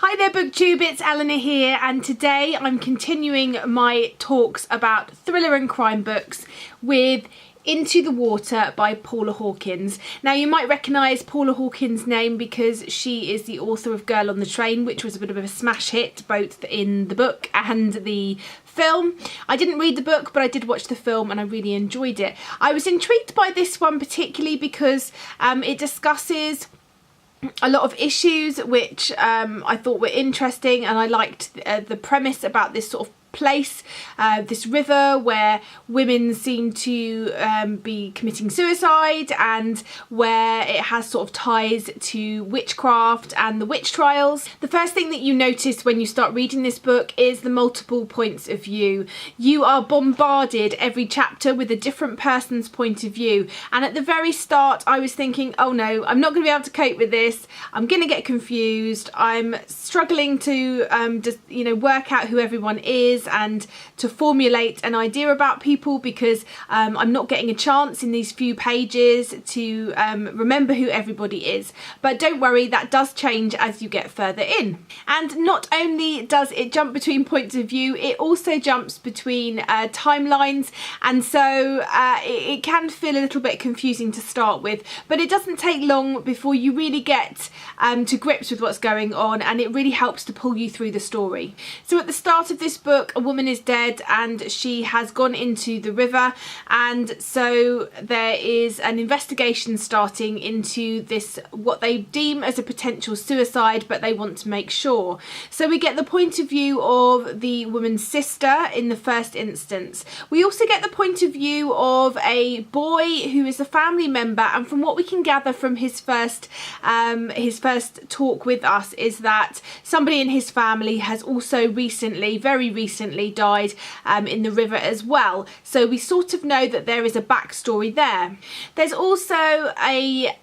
Hi there BookTube, it's Eleanor here, and today I'm continuing my talks about thriller and crime books with Into the Water by Paula Hawkins. Now you might recognise Paula Hawkins' name because she is the author of Girl on the Train, which was a bit of a smash hit both in the book and the film. I didn't read the book, but I did watch the film and I really enjoyed it. I was intrigued by this one particularly because it discusses a lot of issues which I thought were interesting, and I liked the premise about this sort of place, this river where women seem to be committing suicide, and where it has sort of ties to witchcraft and the witch trials. The first thing that you notice when you start reading this book is the multiple points of view. You are bombarded every chapter with a different person's point of view, and at the very start I was thinking, oh no, I'm not going to be able to cope with this, I'm going to get confused, I'm struggling to just work out who everyone is and to formulate an idea about people, because I'm not getting a chance in these few pages to remember who everybody is. But don't worry, that does change as you get further in. And not only does it jump between points of view, it also jumps between timelines, and so it can feel a little bit confusing to start with, but it doesn't take long before you really get to grips with what's going on, and it really helps to pull you through the story. So at the start of this book, a woman is dead and she has gone into the river, and so there is an investigation starting into this, what they deem as a potential suicide, but they want to make sure. So we get the point of view of the woman's sister in the first instance. We also get the point of view of a boy who is a family member, and from what we can gather from his first talk with us is that somebody in his family has also recently, very recently, died in the river as well. So we sort of know that there is a backstory there. There's also a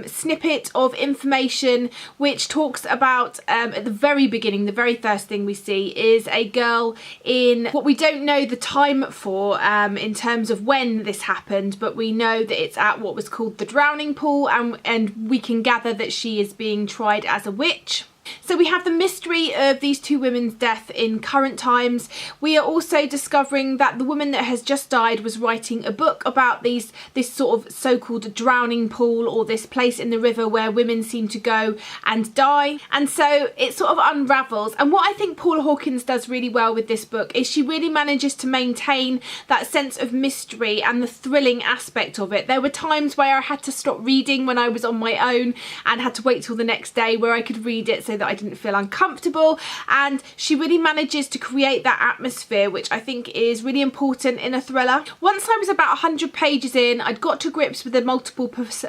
snippet of information which talks about, at the very beginning, the very first thing we see is a girl in what we don't know the time for in terms of when this happened, but we know that it's at what was called the drowning pool, and we can gather that she is being tried as a witch. So we have the mystery of these two women's death in current times. We are also discovering that the woman that has just died was writing a book about this sort of so-called drowning pool, or this place in the river where women seem to go and die. And so it sort of unravels. And what I think Paula Hawkins does really well with this book is she really manages to maintain that sense of mystery and the thrilling aspect of it. There were times where I had to stop reading when I was on my own and had to wait till the next day where I could read it so that I didn't feel uncomfortable, and she really manages to create that atmosphere, which I think is really important in a thriller. Once I was about 100 pages in, I'd got to grips with the multiple points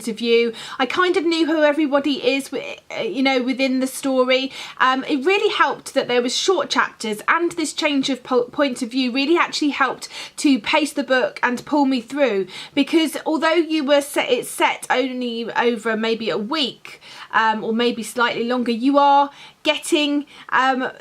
of view. I kind of knew who everybody is, within the story. It really helped that there was short chapters, and this change of point of view really actually helped to pace the book and pull me through, because although it's set only over maybe a week, or maybe slightly longer, you are getting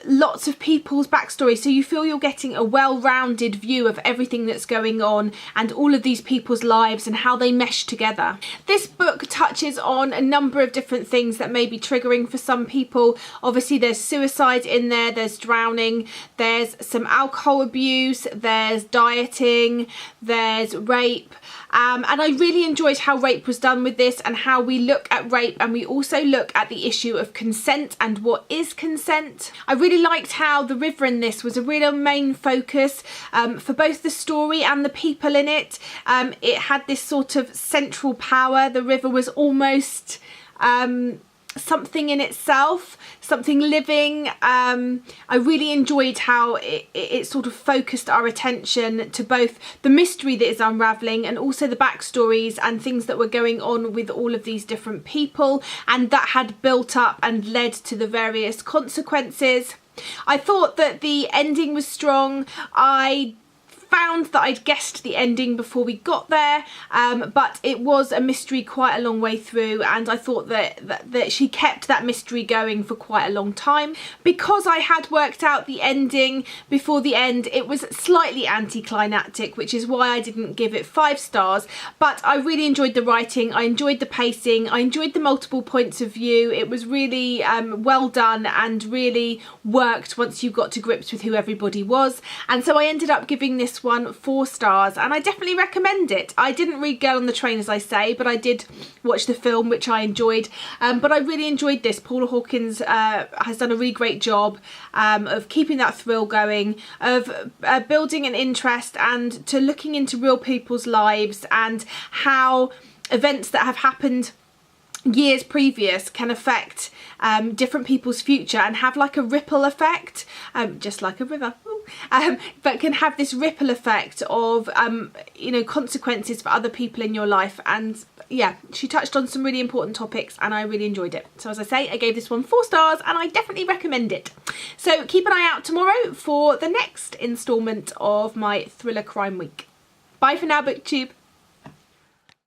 lots of people's backstory, so you feel you're getting a well-rounded view of everything that's going on and all of these people's lives and how they mesh together. This book touches on a number of different things that may be triggering for some people. Obviously there's suicide in there, there's drowning, there's some alcohol abuse, there's dieting, there's rape, and I really enjoyed how rape was done with this, and how we look at rape and we also look at the issue of consent and what is consent. I really liked how the river in this was a real main focus for both the story and the people in it. It had this sort of central power. The river was almost something in itself, something living. I really enjoyed how it sort of focused our attention to both the mystery that is unravelling and also the backstories and things that were going on with all of these different people, and that had built up and led to the various consequences. I thought that the ending was strong. I found that I'd guessed the ending before we got there, but it was a mystery quite a long way through, and I thought that she kept that mystery going for quite a long time. Because I had worked out the ending before the end, it was slightly anticlimactic, which is why I didn't give it 5 stars, but I really enjoyed the writing, I enjoyed the pacing, I enjoyed the multiple points of view. It was really well done and really worked once you got to grips with who everybody was, and so I ended up giving this one 4 stars, and I definitely recommend it. I didn't read Girl on the Train, as I say, but I did watch the film, which I enjoyed, but I really enjoyed this. Paula Hawkins has done a really great job of keeping that thrill going, of building an interest and to looking into real people's lives and how events that have happened years previous can affect different people's future and have like a ripple effect, just like a river, but can have this ripple effect of you know, consequences for other people in your life. And yeah, she touched on some really important topics and I really enjoyed it. So as I say, I gave this one 4 stars and I definitely recommend it. So keep an eye out tomorrow for the next instalment of my Thriller Crime Week. Bye for now, BookTube.